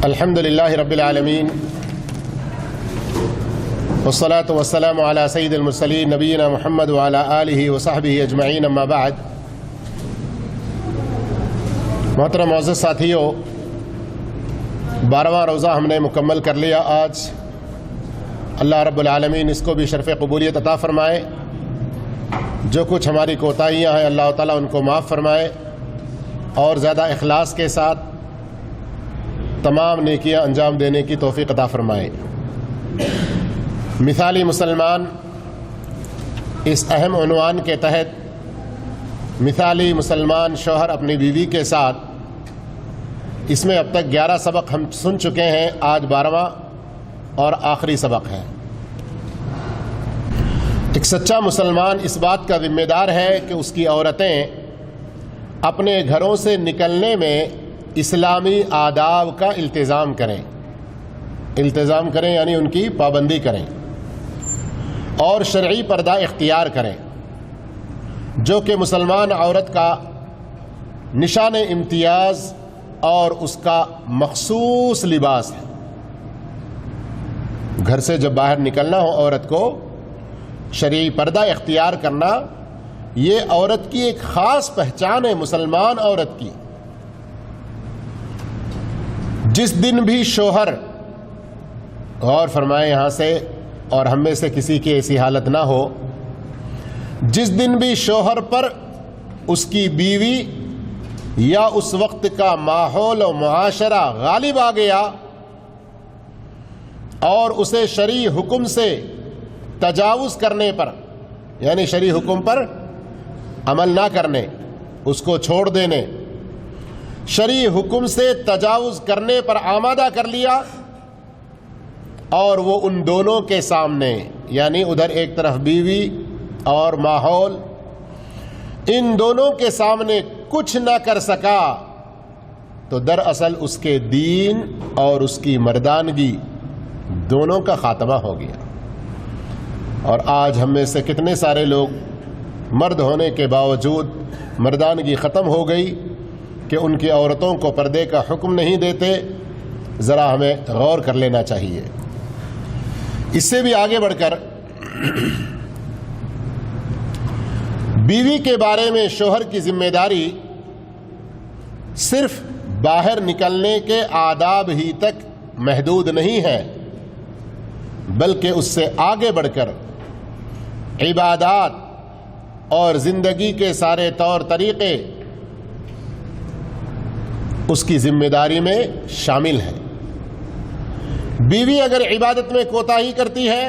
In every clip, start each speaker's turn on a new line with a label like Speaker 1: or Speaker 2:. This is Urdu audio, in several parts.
Speaker 1: الحمد للہ رب العالمین والصلاة والسلام علی سید المرسلین نبینا محمد وعلی آلہ وصحبہ اجمعین، اما بعد۔ محترم معزز ساتھیو، 12واں روزہ ہم نے مکمل کر لیا آج۔ اللہ رب العالمین اس کو بھی شرف قبولیت عطا فرمائے۔ جو کچھ ہماری کوتاہیاں ہیں اللہ تعالیٰ ان کو معاف فرمائے اور زیادہ اخلاص کے ساتھ تمام نیکیاں انجام دینے کی توفیق عطا فرمائے۔ مثالی مسلمان اس اہم عنوان کے تحت مثالی مسلمان شوہر اپنی بیوی کے ساتھ، اس میں اب تک 11 سبق ہم سن چکے ہیں، آج 12واں اور آخری سبق ہے۔ ایک سچا مسلمان اس بات کا ذمہ دار ہے کہ اس کی عورتیں اپنے گھروں سے نکلنے میں اسلامی آداب کا التزام کریں یعنی ان کی پابندی کریں اور شرعی پردہ اختیار کریں، جو کہ مسلمان عورت کا نشان امتیاز اور اس کا مخصوص لباس ہے۔ گھر سے جب باہر نکلنا ہو عورت کو شرعی پردہ اختیار کرنا، یہ عورت کی ایک خاص پہچان ہے مسلمان عورت کی۔ جس دن بھی شوہر، غور فرمائیں یہاں سے، اور ہم میں سے کسی کی ایسی حالت نہ ہو، جس دن بھی شوہر پر اس کی بیوی یا اس وقت کا ماحول و معاشرہ غالب آ گیا اور اسے شرعی حکم سے تجاوز کرنے پر، یعنی شرعی حکم پر عمل نہ کرنے، اس کو چھوڑ دینے، شرعی حکم سے تجاوز کرنے پر آمادہ کر لیا، اور وہ ان دونوں کے سامنے، یعنی ادھر ایک طرف بیوی اور ماحول، ان دونوں کے سامنے کچھ نہ کر سکا، تو دراصل اس کے دین اور اس کی مردانگی دونوں کا خاتمہ ہو گیا۔ اور آج ہم میں سے کتنے سارے لوگ مرد ہونے کے باوجود مردانگی ختم ہو گئی کہ ان کی عورتوں کو پردے کا حکم نہیں دیتے۔ ذرا ہمیں غور کر لینا چاہیے۔ اس سے بھی آگے بڑھ کر بیوی کے بارے میں شوہر کی ذمہ داری صرف باہر نکلنے کے آداب ہی تک محدود نہیں ہے، بلکہ اس سے آگے بڑھ کر عبادات اور زندگی کے سارے طور طریقے اس کی ذمہ داری میں شامل ہیں۔ بیوی اگر عبادت میں کوتاہی کرتی ہے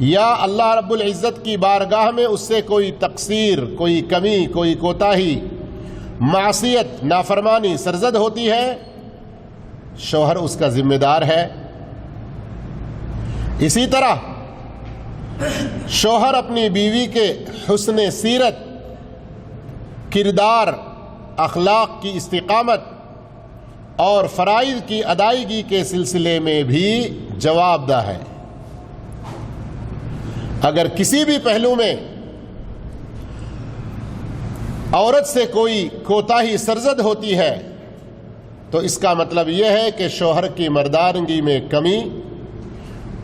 Speaker 1: یا اللہ رب العزت کی بارگاہ میں اس سے کوئی تقصیر، کوئی کمی، کوئی کوتاہی، معصیت، نافرمانی سرزد ہوتی ہے، شوہر اس کا ذمہ دار ہے۔ اسی طرح شوہر اپنی بیوی کے حسن سیرت، کردار، اخلاق کی استقامت اور فرائض کی ادائیگی کے سلسلے میں بھی جواب دہ ہے۔ اگر کسی بھی پہلو میں عورت سے کوئی کوتاہی سرزد ہوتی ہے تو اس کا مطلب یہ ہے کہ شوہر کی مردانگی میں کمی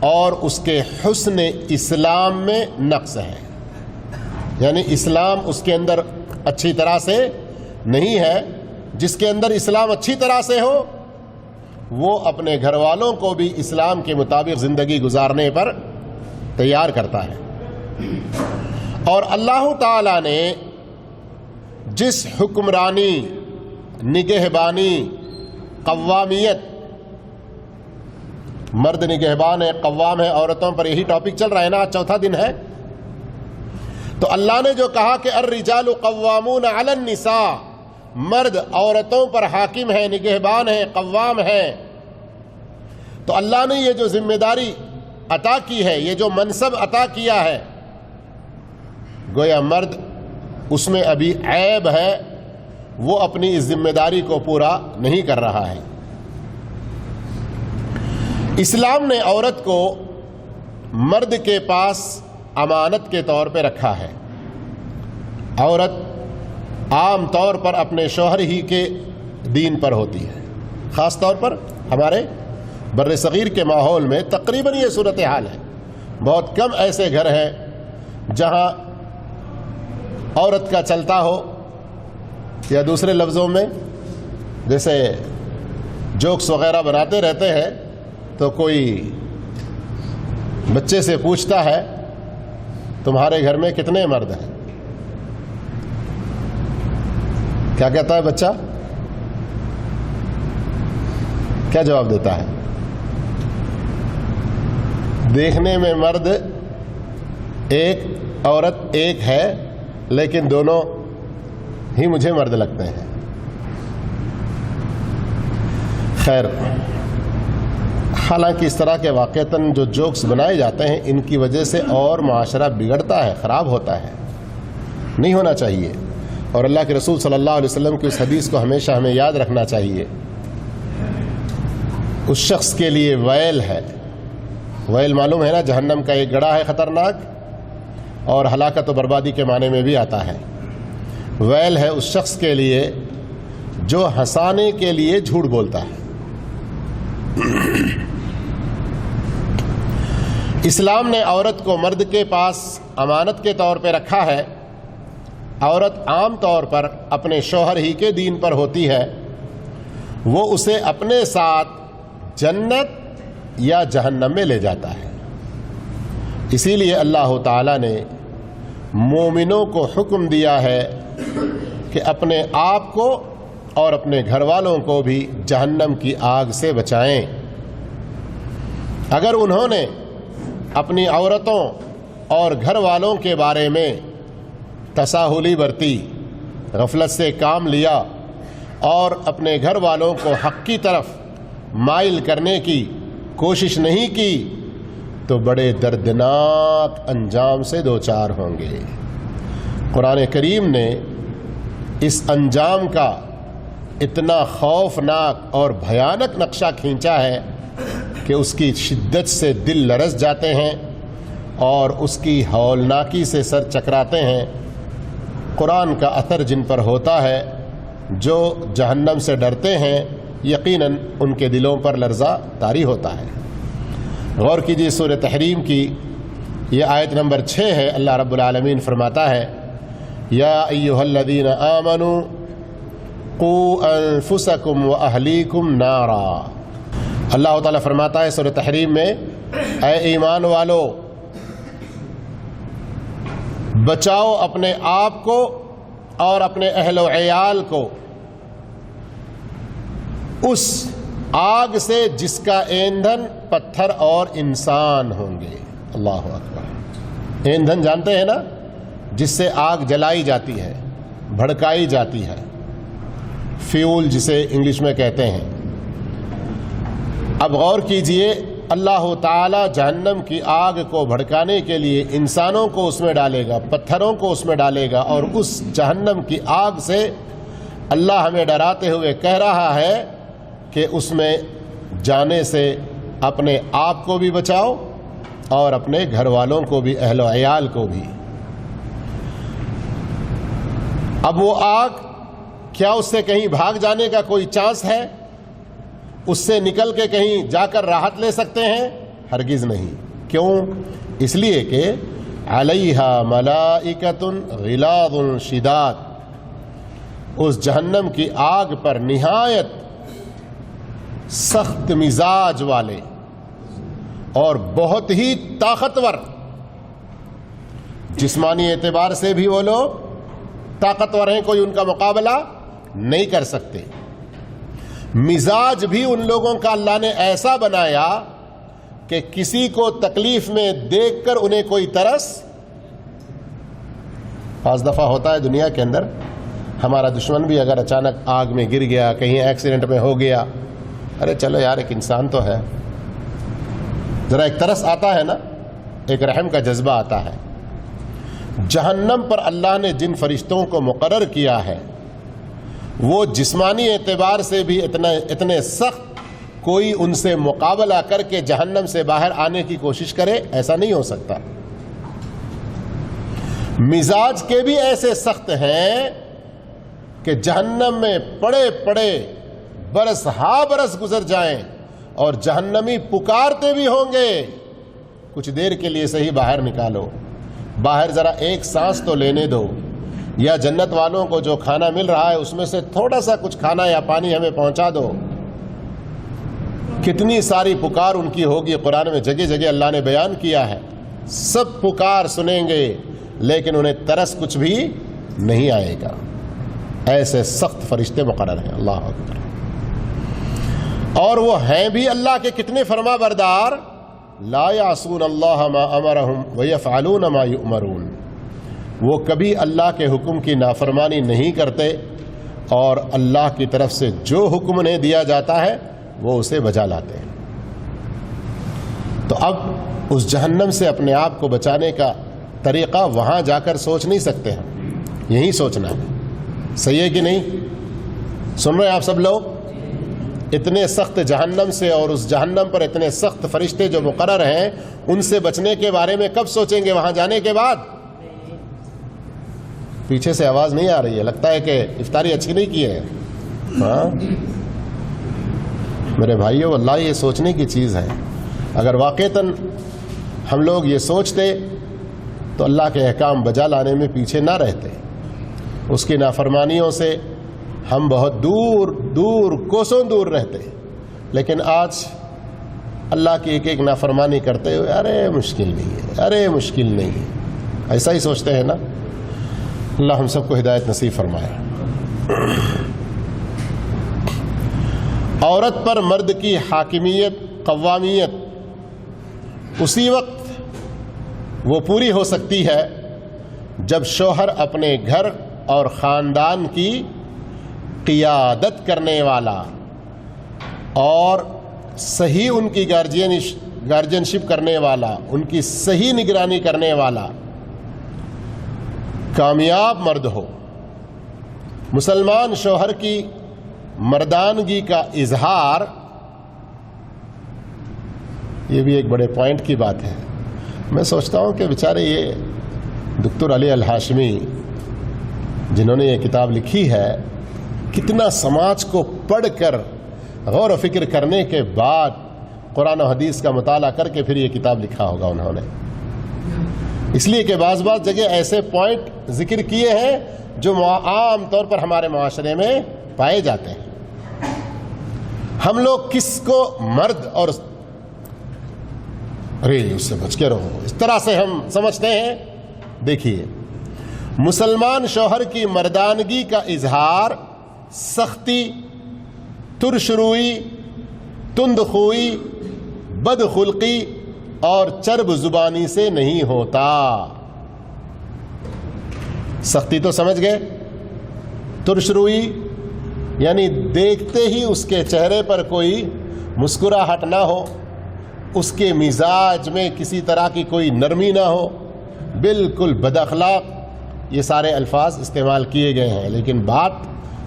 Speaker 1: اور اس کے حسن اسلام میں نقص ہے، یعنی اسلام اس کے اندر اچھی طرح سے نہیں ہے۔ جس کے اندر اسلام اچھی طرح سے ہو وہ اپنے گھر والوں کو بھی اسلام کے مطابق زندگی گزارنے پر تیار کرتا ہے۔ اور اللہ تعالی نے جس حکمرانی، نگہبانی، قوامیت، مرد نگہبان ہے، قوام ہے عورتوں پر، یہی ٹاپک چل رہا ہے نا، چوتھا دن ہے، تو اللہ نے جو کہا کہ الرجال قوامون علی النساء، مرد عورتوں پر حاکم ہے، نگہبان ہے، قوام ہے، تو اللہ نے یہ جو ذمہ داری عطا کی ہے، یہ جو منصب عطا کیا ہے، گویا مرد اس میں ابھی عیب ہے، وہ اپنی اس ذمہ داری کو پورا نہیں کر رہا ہے۔ اسلام نے عورت کو مرد کے پاس امانت کے طور پہ رکھا ہے۔ عورت عام طور پر اپنے شوہر ہی کے دین پر ہوتی ہے، خاص طور پر ہمارے بر صغیر کے ماحول میں تقریباً یہ صورتحال ہے. بہت کم ایسے گھر ہیں جہاں عورت کا چلتا ہو، یا دوسرے لفظوں میں جیسے جوکس وغیرہ بناتے رہتے ہیں تو کوئی بچے سے پوچھتا ہے تمہارے گھر میں کتنے مرد ہیں؟ کیا کہتا ہے بچہ؟ کیا جواب دیتا ہے؟ دیکھنے میں مرد ایک، عورت ایک ہے، لیکن دونوں ہی مجھے مرد لگتے ہیں. خیر، حالانکہ اس طرح کے واقعتاً جو جوکس بنائے جاتے ہیں ان کی وجہ سے اور معاشرہ بگڑتا ہے، خراب ہوتا ہے، نہیں ہونا چاہیے. اور اللہ کے رسول صلی اللہ علیہ وسلم کی اس حدیث کو ہمیشہ ہمیں یاد رکھنا چاہیے. اس شخص کے لیے ویل ہے. ویل معلوم ہے نا، جہنم کا ایک گڑھا ہے خطرناک، اور ہلاکت و بربادی کے معنی میں بھی آتا ہے. ویل ہے اس شخص کے لیے جو ہنسانے کے لیے جھوٹ بولتا ہے. اسلام نے عورت کو مرد کے پاس امانت کے طور پہ رکھا ہے. عورت عام طور پر اپنے شوہر ہی کے دین پر ہوتی ہے. وہ اسے اپنے ساتھ جنت یا جہنم میں لے جاتا ہے. اسی لیے اللہ تعالیٰ نے مومنوں کو حکم دیا ہے کہ اپنے آپ کو اور اپنے گھر والوں کو بھی جہنم کی آگ سے بچائیں. اگر انہوں نے اپنی عورتوں اور گھر والوں کے بارے میں تساہلی برتی، غفلت سے کام لیا اور اپنے گھر والوں کو حق کی طرف مائل کرنے کی کوشش نہیں کی تو بڑے دردناک انجام سے دوچار ہوں گے. قرآن کریم نے اس انجام کا اتنا خوفناک اور بھیانک نقشہ کھینچا ہے کہ اس کی شدت سے دل لرز جاتے ہیں اور اس کی ہولناکی سے سر چکراتے ہیں. قرآن کا اثر جن پر ہوتا ہے، جو جہنم سے ڈرتے ہیں، یقیناً ان کے دلوں پر لرزہ طاری ہوتا ہے. غور کیجیے سورہ تحریم کی یہ آیت نمبر 6 ہے. اللہ رب العالمین فرماتا ہے یا ایھا الذین آمنوا قوا انفسکم واہلیکم نارا. اللہ تعالیٰ فرماتا ہے سورہ تحریم میں، اے ایمان والو، بچاؤ اپنے آپ کو اور اپنے اہل و عیال کو اس آگ سے جس کا ایندھن پتھر اور انسان ہوں گے. اللہ اکبر. ایندھن جانتے ہیں نا، جس سے آگ جلائی جاتی ہے، بھڑکائی جاتی ہے، فیول جسے انگلش میں کہتے ہیں. اب غور کیجئے، اللہ تعالی جہنم کی آگ کو بھڑکانے کے لیے انسانوں کو اس میں ڈالے گا، پتھروں کو اس میں ڈالے گا، اور اس جہنم کی آگ سے اللہ ہمیں ڈراتے ہوئے کہہ رہا ہے کہ اس میں جانے سے اپنے آپ کو بھی بچاؤ اور اپنے گھر والوں کو بھی، اہل و عیال کو بھی. اب وہ آگ، کیا اس سے کہیں بھاگ جانے کا کوئی چانس ہے؟ اس سے نکل کے کہیں جا کر راحت لے سکتے ہیں؟ ہرگز نہیں. کیوں؟ اس لیے کہ علیہا ملائکۃ غلاظ شداد، اس جہنم کی آگ پر نہایت سخت مزاج والے اور بہت ہی طاقتور، جسمانی اعتبار سے بھی وہ لوگ طاقتور ہیں، کوئی ان کا مقابلہ نہیں کر سکتے. مزاج بھی ان لوگوں کا اللہ نے ایسا بنایا کہ کسی کو تکلیف میں دیکھ کر انہیں کوئی ترس. بعض دفعہ ہوتا ہے دنیا کے اندر، ہمارا دشمن بھی اگر اچانک آگ میں گر گیا، کہیں ایکسیڈنٹ میں ہو گیا، ارے چلو یار ایک انسان تو ہے، ذرا ایک ترس آتا ہے نا، ایک رحم کا جذبہ آتا ہے. جہنم پر اللہ نے جن فرشتوں کو مقرر کیا ہے وہ جسمانی اعتبار سے بھی اتنے سخت، کوئی ان سے مقابلہ کر کے جہنم سے باہر آنے کی کوشش کرے ایسا نہیں ہو سکتا. مزاج کے بھی ایسے سخت ہیں کہ جہنم میں پڑے پڑے برس ہا برس گزر جائیں اور جہنمی پکارتے بھی ہوں گے کچھ دیر کے لیے صحیح باہر نکالو, باہر ذرا ایک سانس تو لینے دو, یا جنت والوں کو جو کھانا مل رہا ہے اس میں سے تھوڑا سا کچھ کھانا یا پانی ہمیں پہنچا دو. کتنی ساری پکار ان کی ہوگی, قرآن میں جگہ جگہ اللہ نے بیان کیا ہے. سب پکار سنیں گے لیکن انہیں ترس کچھ بھی نہیں آئے گا. ایسے سخت فرشتے مقرر ہیں. اللہ اکبر. اور وہ ہیں بھی اللہ کے کتنے فرما بردار, لا یعصون اللہ ما امرہم ویفعلون ما یؤمرون. وہ کبھی اللہ کے حکم کی نافرمانی نہیں کرتے اور اللہ کی طرف سے جو حکم انہیں دیا جاتا ہے وہ اسے بجا لاتے ہیں. تو اب اس جہنم سے اپنے آپ کو بچانے کا طریقہ وہاں جا کر سوچ نہیں سکتے ہم, یہی سوچنا ہے. صحیح ہے کہ نہیں؟ سن رہے ہیں آپ سب لوگ؟ اتنے سخت جہنم سے اور اس جہنم پر اتنے سخت فرشتے جو مقرر ہیں ان سے بچنے کے بارے میں کب سوچیں گے؟ وہاں جانے کے بعد. پیچھے سے آواز نہیں آ رہی ہے, لگتا ہے کہ افطاری اچھی نہیں کی ہے. ہاں میرے بھائیو, واللہ یہ سوچنے کی چیز ہے. اگر واقعتاً ہم لوگ یہ سوچتے تو اللہ کے احکام بجا لانے میں پیچھے نہ رہتے. اس کی نافرمانیوں سے ہم بہت دور دور کوسوں دور رہتے. لیکن آج اللہ کی ایک ایک نافرمانی کرتے ہوئے ارے مشکل نہیں ہے, ارے مشکل نہیں ہے, ایسا ہی سوچتے ہیں نا. اللہ ہم سب کو ہدایت نصیب فرمائے. عورت پر مرد کی حاکمیت قوامیت اسی وقت وہ پوری ہو سکتی ہے جب شوہر اپنے گھر اور خاندان کی قیادت کرنے والا اور صحیح ان کی گارجینشپ کرنے والا, ان کی صحیح نگرانی کرنے والا کامیاب مرد ہو. مسلمان شوہر کی مردانگی کا اظہار, یہ بھی ایک بڑے پوائنٹ کی بات ہے. میں سوچتا ہوں کہ بیچارے یہ دکتور علی الہاشمی جنہوں نے یہ کتاب لکھی ہے, کتنا سماج کو پڑھ کر غور و فکر کرنے کے بعد قرآن و حدیث کا مطالعہ کر کے پھر یہ کتاب لکھا ہوگا انہوں نے. اس لیے کہ بعض جگہ ایسے پوائنٹ ذکر کیے ہیں جو عام طور پر ہمارے معاشرے میں پائے جاتے ہیں. ہم لوگ کس کو مرد اور اس سے بچ کے رہو اس طرح سے ہم سمجھتے ہیں. دیکھیے, مسلمان شوہر کی مردانگی کا اظہار سختی, ترش روئی, تند خوئی, بد خلقی اور چرب زبانی سے نہیں ہوتا. سختی تو سمجھ گئے, ترش روئی یعنی دیکھتے ہی اس کے چہرے پر کوئی مسکراہٹ نہ ہو, اس کے مزاج میں کسی طرح کی کوئی نرمی نہ ہو, بالکل بد اخلاق. یہ سارے الفاظ استعمال کیے گئے ہیں, لیکن بات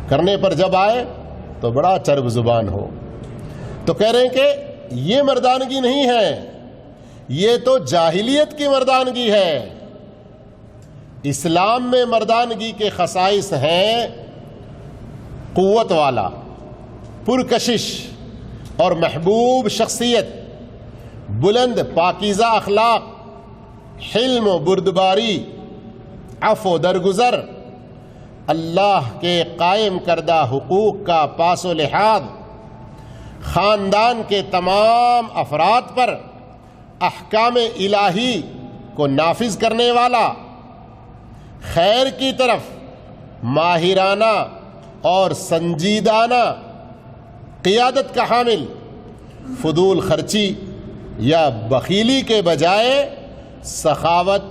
Speaker 1: کرنے پر جب آئے تو بڑا چرب زبان ہو. تو کہہ رہے ہیں کہ یہ مردانگی نہیں ہے, یہ تو جاہلیت کی مردانگی ہے. اسلام میں مردانگی کے خصائص ہیں قوت والا, پرکشش اور محبوب شخصیت, بلند پاکیزہ اخلاق, حلم و بردباری, عفو درگزر, اللہ کے قائم کردہ حقوق کا پاس و لحاظ, خاندان کے تمام افراد پر احکام الہی کو نافذ کرنے والا, خیر کی طرف ماہرانہ اور سنجیدانہ قیادت کا حامل, فضول خرچی یا بخیلی کے بجائے سخاوت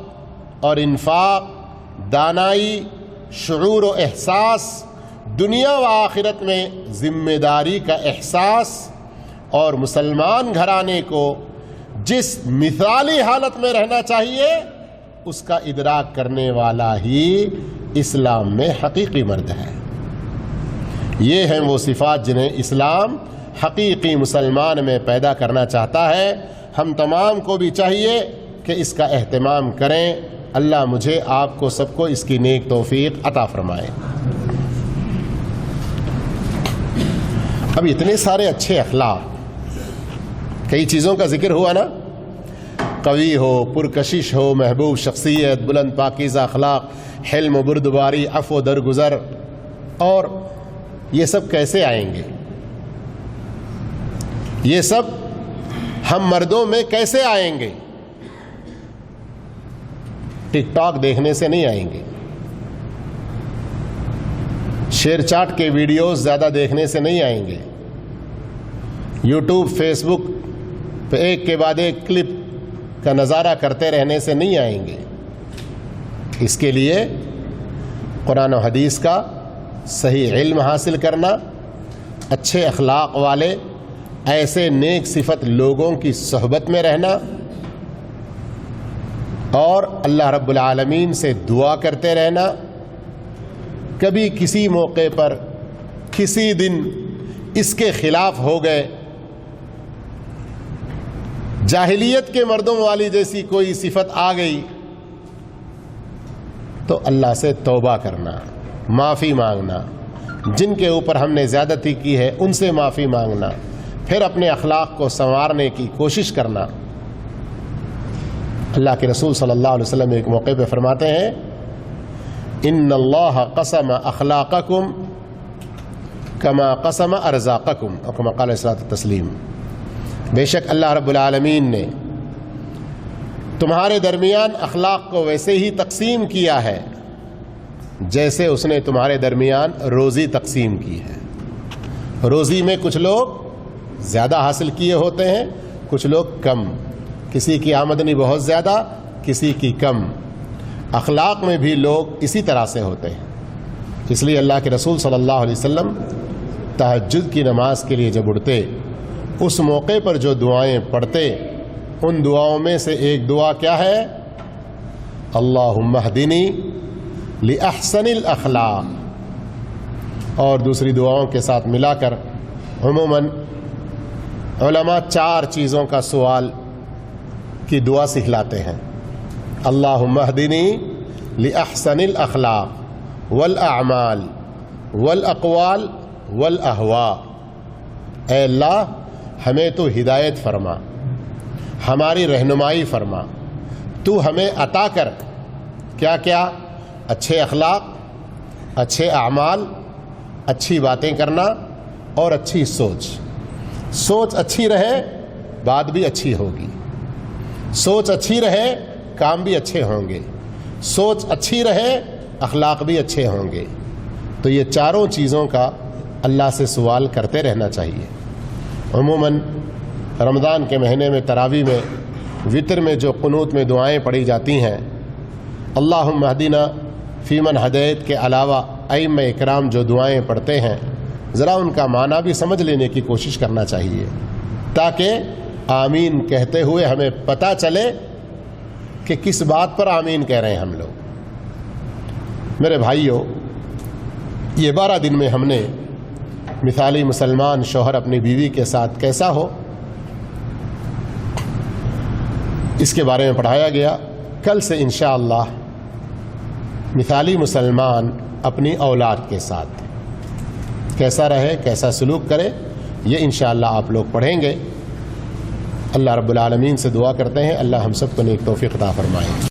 Speaker 1: اور انفاق, دانائی, شعور و احساس, دنیا و آخرت میں ذمہ داری کا احساس, اور مسلمان گھرانے کو جس مثالی حالت میں رہنا چاہیے اس کا ادراک کرنے والا ہی اسلام میں حقیقی مرد ہے. یہ ہیں وہ صفات جنہیں اسلام حقیقی مسلمان میں پیدا کرنا چاہتا ہے. ہم تمام کو بھی چاہیے کہ اس کا اہتمام کریں. اللہ مجھے آپ کو سب کو اس کی نیک توفیق عطا فرمائے. اب اتنے سارے اچھے اخلاق، کئی چیزوں کا ذکر ہوا نا، قوی ہو، پرکشش ہو، محبوب شخصیت، بلند پاکیزہ اخلاق، حلم و بردباری، عفو و درگزر، اور یہ سب کیسے آئیں گے؟ یہ سب ہم مردوں میں کیسے آئیں گے؟ ٹک ٹاک دیکھنے سے نہیں آئیں گے، شیئر چاٹ کے ویڈیوز زیادہ دیکھنے سے نہیں آئیں گے، یوٹیوب فیس بک پہ ایک کے بعد ایک کلپ کا نظارہ کرتے رہنے سے نہیں آئیں گے۔ اس کے لیے قرآن و حدیث کا صحیح علم حاصل کرنا، اچھے اخلاق والے ایسے نیک صفت لوگوں کی صحبت میں رہنا، اور اللہ رب العالمین سے دعا کرتے رہنا۔ کبھی کسی موقع پر کسی دن اس کے خلاف ہو گئے، جاہلیت کے مردوں والی جیسی کوئی صفت آ گئی، تو اللہ سے توبہ کرنا، معافی مانگنا، جن کے اوپر ہم نے زیادتی کی ہے ان سے معافی مانگنا، پھر اپنے اخلاق کو سنوارنے کی کوشش کرنا۔ اللہ کے رسول صلی اللہ علیہ وسلم ایک موقع پہ فرماتے ہیں، ان اللہ قسم اخلاقکم کما قسم ارزاقکم، اور کما قال علیہ التسلیم، بے شک اللہ رب العالمین نے تمہارے درمیان اخلاق کو ویسے ہی تقسیم کیا ہے جیسے اس نے تمہارے درمیان روزی تقسیم کی ہے۔ روزی میں کچھ لوگ زیادہ حاصل کیے ہوتے ہیں، کچھ لوگ کم، کسی کی آمدنی بہت زیادہ، کسی کی کم۔ اخلاق میں بھی لوگ اسی طرح سے ہوتے ہیں۔ اس لیے اللہ کے رسول صلی اللہ علیہ وسلم تہجد کی نماز کے لیے جب اٹھتے، اس موقع پر جو دعائیں پڑھتے، ان دعاؤں میں سے ایک دعا کیا ہے؟ اللہم اہدنی لأحسن الاخلاق، اور دوسری دعاؤں کے ساتھ ملا کر عموماً علماء 4 چیزوں کا سوال کی دعا سکھلاتے ہیں۔ اللہم اہدنی لأحسن الاخلاق والاعمال والاقوال والاہواء، اے اللہ ہمیں تو ہدایت فرما، ہماری رہنمائی فرما، تو ہمیں عطا کر کیا کیا؟ اچھے اخلاق، اچھے اعمال، اچھی باتیں کرنا، اور اچھی سوچ۔ سوچ اچھی رہے بات بھی اچھی ہوگی، سوچ اچھی رہے کام بھی اچھے ہوں گے، سوچ اچھی رہے اخلاق بھی اچھے ہوں گے۔ تو یہ چاروں چیزوں کا اللہ سے سوال کرتے رہنا چاہیے۔ عموماً رمضان کے مہینے میں تراویح میں وطر میں جو قنوت میں دعائیں پڑھی جاتی ہیں، اللہم اہدنا فیمن ہدیت کے علاوہ ائمہ اکرام جو دعائیں پڑھتے ہیں، ذرا ان کا معنی بھی سمجھ لینے کی کوشش کرنا چاہیے، تاکہ آمین کہتے ہوئے ہمیں پتہ چلے کہ کس بات پر آمین کہہ رہے ہیں ہم لوگ۔ میرے بھائیوں، یہ 12 دن میں ہم نے مثالی مسلمان شوہر اپنی بیوی کے ساتھ کیسا ہو، اس کے بارے میں پڑھایا گیا۔ کل سے انشاءاللہ مثالی مسلمان اپنی اولاد کے ساتھ کیسا رہے، کیسا سلوک کرے، یہ انشاءاللہ آپ لوگ پڑھیں گے۔ اللہ رب العالمین سے دعا کرتے ہیں اللہ ہم سب کو نیک توفیق عطا فرمائے۔